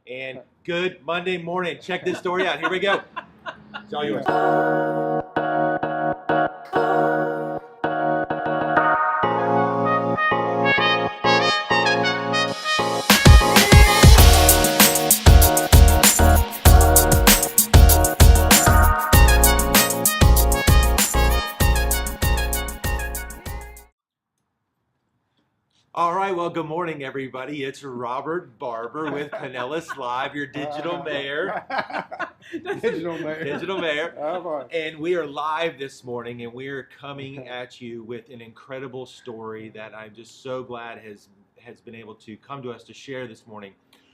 And good Monday morning. Check this story out. Here we go. It's all yours. All right, well, good morning, everybody. It's Robert Barber with Pinellas Live, your digital mayor. Digital mayor. Digital mayor. Oh, And we are live this morning, and we are coming at you with an incredible story that I'm just so glad has been able to come to us to share this morning.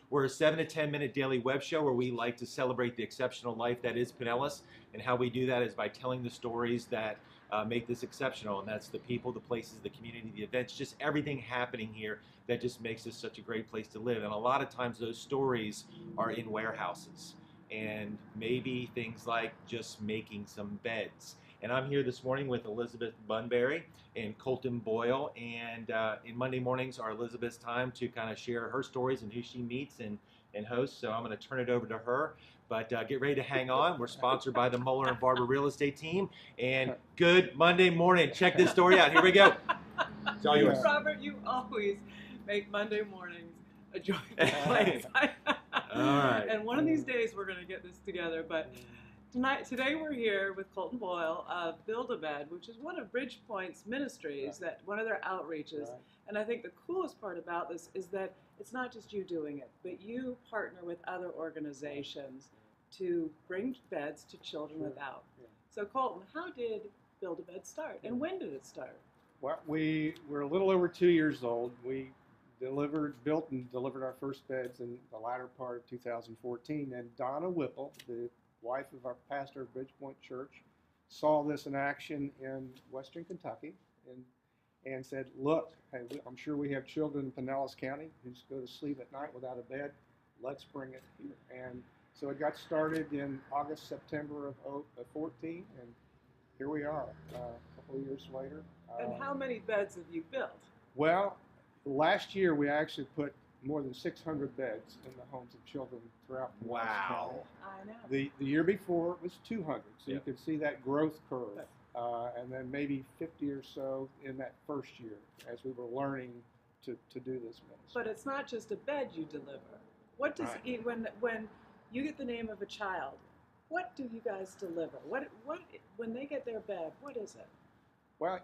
We're a 7 to 10 minute daily web show where we like to celebrate the exceptional life that is Pinellas, and how we do that is by telling the stories that make this exceptional, and that's the people, the places, the community, the events, just everything happening here that just makes this such a great place to live. And a lot of times those stories are in warehouses, and maybe things like just making some beds. And I'm here this morning with Elizabeth Bunbury and Coulter Boyle, and in Monday mornings are Elizabeth's time to kind of share her stories and who she meets and hosts. So I'm going to turn it over to her. But get ready to hang on. We're sponsored by the Moeller&Barber real estate team. And good Monday morning. Check this story out. Here we go. It's all yours. Robert, you always make Monday mornings a joyful place. All right. And one of these days we're going to get this together. But today we're here with Coulter Boyle of Build-A-Bed, which is one of Bridgepoint's ministries, that one of their outreaches. Right. And I think the coolest part about this is that it's not just you doing it, but you partner with other organizations to bring beds to children without. Yeah. So Colton, how did Build-A-Bed start, and when did it start? Well, we're a little over 2 years old. We built and delivered our first beds in the latter part of 2014. And Donna Whipple, the wife of our pastor of Bridgepoint Church, saw this in action in Western Kentucky and said, look, hey, I'm sure we have children in Pinellas County who just go to sleep at night without a bed. Let's bring it here. And so it got started in August, September of 14, and here we are a couple of years later. And how many beds have you built? Well, last year we actually put more than 600 beds in the homes of children throughout Pinellas County. I know. The year before it was 200, so Yeah. you can see that growth curve. And then maybe 50 or so in that first year as we were learning to do this ministry. But it's not just a bed you deliver. What does when you get the name of a child, what do you guys deliver? What when they get their bed, what is it? Well,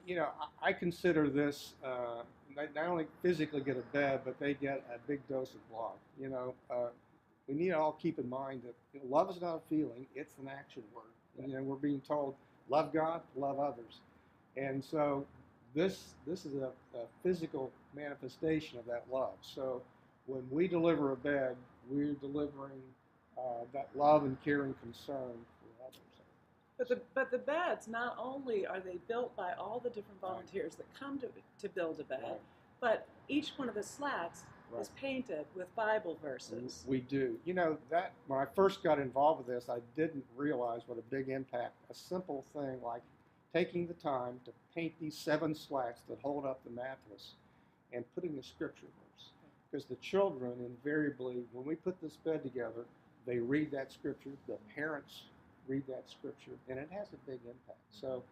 I consider this not only physically get a bed, but they get a big dose of love. We need to all keep in mind that love is not a feeling; it's an action word. We're being told, love God, love others, and so this is a physical manifestation of that love. So when we deliver a bed, we're delivering that love and care and concern for others. But the beds, not only are they built by all the different volunteers that come to build a bed, but each one of the slats is painted with Bible verses. We do. That when I first got involved with this, I didn't realize what a big impact a simple thing like taking the time to paint these 7 slats that hold up the mattress and putting the scripture verse. Because the children invariably, when we put this bed together, they read that scripture, the parents read that scripture, and it has a big impact. So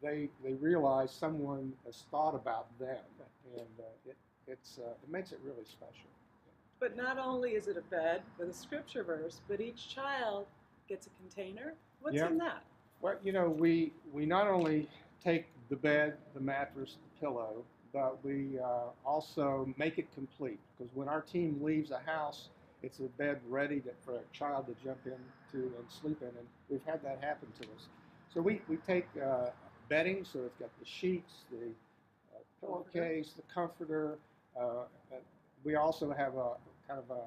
they realize someone has thought about them, and it makes it really special. But not only is it a bed with a scripture verse, but each child gets a container. What's in that? Well, we not only take the bed, the mattress, the pillow, but we also make it complete. Because when our team leaves a house, it's a bed ready for a child to jump into and sleep in, and we've had that happen to us. So we take bedding, so it's got the sheets, the pillowcase, the comforter. We also have a kind of a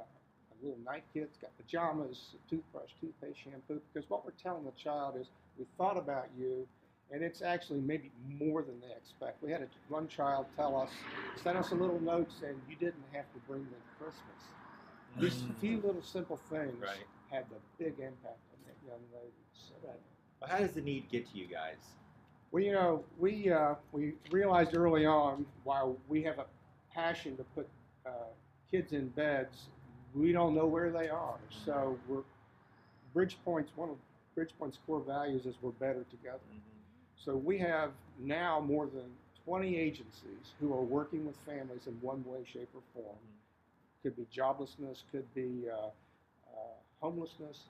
little night kit. It's got pajamas, toothbrush, toothpaste, shampoo, because what we're telling the child is, we thought about you, and it's actually maybe more than they expect. We had one child send us a little note saying, you didn't have to bring them Christmas. These few little simple things had the big impact on that young lady. So, Well, how does the need get to you guys? Well, we realized early on, while we have a passion to put kids in beds, we don't know where they are. So one of Bridgepoint's core values is we're better together. So we have now more than 20 agencies who are working with families in one way, shape, or form. Could be joblessness, could be homelessness.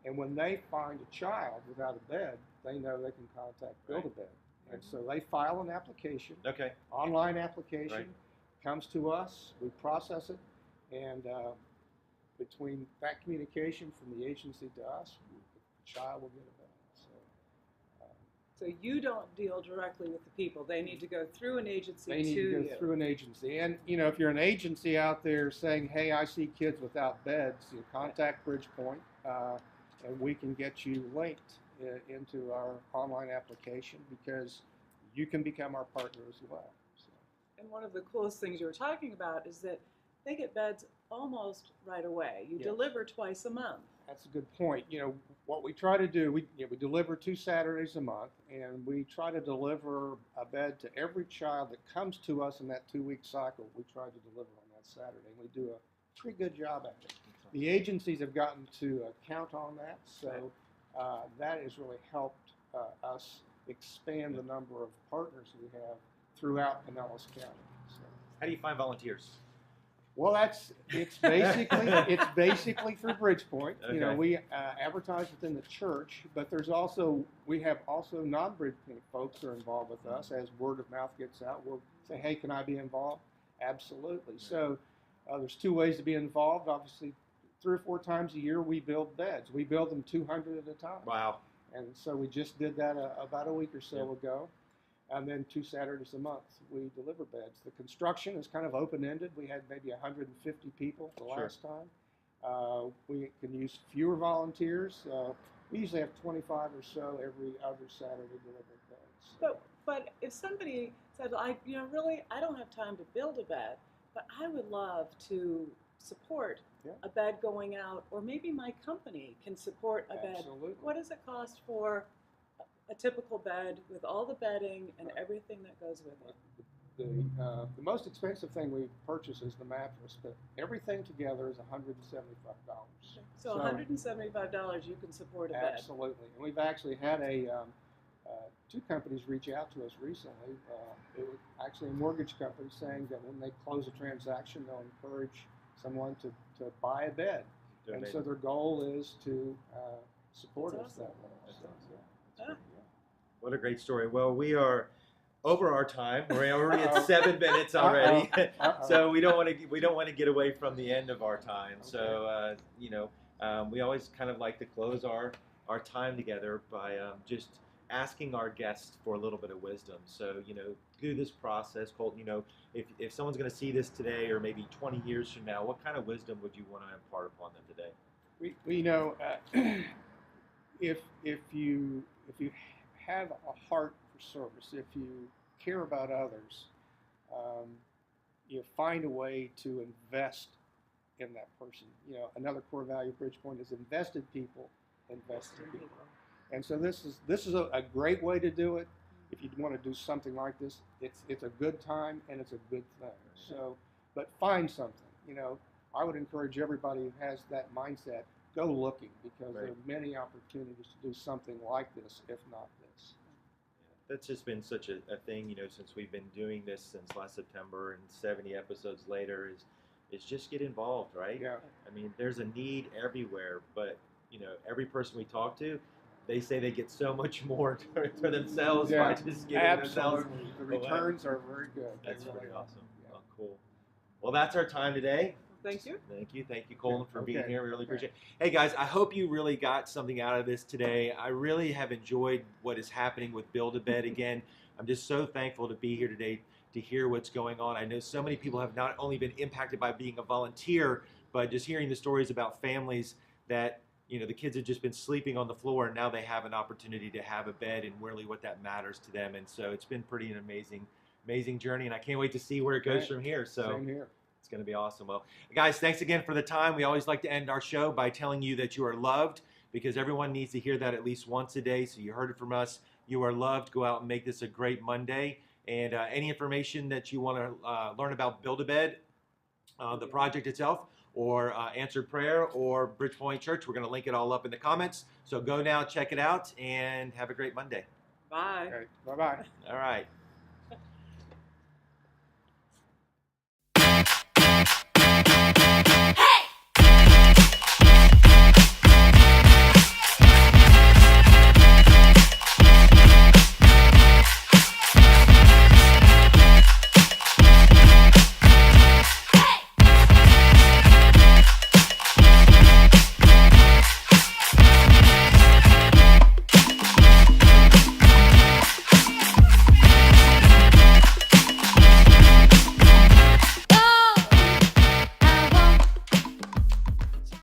And when they find a child without a bed, they know they can contact Build-A-Bed. And so they file an application, online application, comes to us, we process it, and between that communication from the agency to us, the child will get a bed. So you don't deal directly with the people. They need to go through an agency They need to go through an agency. And, you know, if you're an agency out there saying, hey, I see kids without beds, you contact Bridgepoint, and we can get you linked into our online application because you can become our partner as well. So. And one of the coolest things you were talking about is that they get beds almost right away. You deliver twice a month. That's a good point. You know, what we try to do, we deliver 2 Saturdays a month, and we try to deliver a bed to every child that comes to us in that 2-week cycle. We try to deliver on that Saturday. We do a pretty good job at it. The agencies have gotten to count on that, so that has really helped us expand the number of partners we have throughout Pinellas County. So. How do you find volunteers? Well, it's basically through Bridgepoint. You know, we advertise within the church, but we have also non-Bridgepoint folks that are involved with us. As word of mouth gets out, we'll say, hey, can I be involved? Absolutely. So there's 2 ways to be involved. Obviously, 3 or 4 times a year we build beds. We build them 200 at a time. Wow. And so we just did that about a week or so ago. And then 2 Saturdays a month, we deliver beds. The construction is kind of open-ended. We had maybe 150 people the last time. We can use fewer volunteers. We usually have 25 or so every other Saturday delivering beds. But if somebody said, I don't have time to build a bed, but I would love to support a bed going out, or maybe my company can support a bed. What does it cost for a typical bed with all the bedding and everything that goes with it? The most expensive thing we purchase is the mattress, but everything together is $175. So $175 you can support a bed. Absolutely. And we've actually had 2 companies reach out to us recently. It was actually a mortgage company saying that when they close a transaction, they'll encourage someone to buy a bed. And so their goal is to support us that way. What a great story. Well, we are over our time. We're already at 7 minutes already, so we don't want to get away from the end of our time. So we always kind of like to close our time together by just asking our guests for a little bit of wisdom. So through this process, Colt, if someone's going to see this today or maybe 20 years from now, what kind of wisdom would you want to impart upon them today? We know if you have a heart for service, if you care about others, you find a way to invest in that person. Another core value of Bridgepoint is invested people, invested people. And so this is a great way to do it. If you want to do something like this, it's a good time and it's a good thing. So, but find something. I would encourage everybody who has that mindset, go looking, because there are many opportunities to do something like this, if not this. That's just been such a thing, since we've been doing this since last September, and 70 episodes later is just get involved, right? Yeah. I mean, there's a need everywhere, but every person we talk to, they say they get so much more for themselves by just giving themselves. The returns are very good. That's really awesome. Yeah. Oh, cool. Well, that's our time today. Thank you. Thank you, Colin, for being here. We really appreciate it. Hey, guys, I hope you really got something out of this today. I really have enjoyed what is happening with Build-A-Bed again. I'm just so thankful to be here today to hear what's going on. I know so many people have not only been impacted by being a volunteer, but just hearing the stories about families that, the kids have just been sleeping on the floor, and now they have an opportunity to have a bed, and really what that matters to them. And so it's been an amazing journey, and I can't wait to see where it goes from here. So. Same here. It's going to be awesome. Well, guys, thanks again for the time. We always like to end our show by telling you that you are loved, because everyone needs to hear that at least once a day. So you heard it from us. You are loved. Go out and make this a great Monday. And any information that you want to learn about Build-A-Bed, the project itself, or Answered Prayer or Bridgepoint Church. We're going to link it all up in the comments. So go now, check it out, and have a great Monday. Bye. Okay. Bye-bye. All right.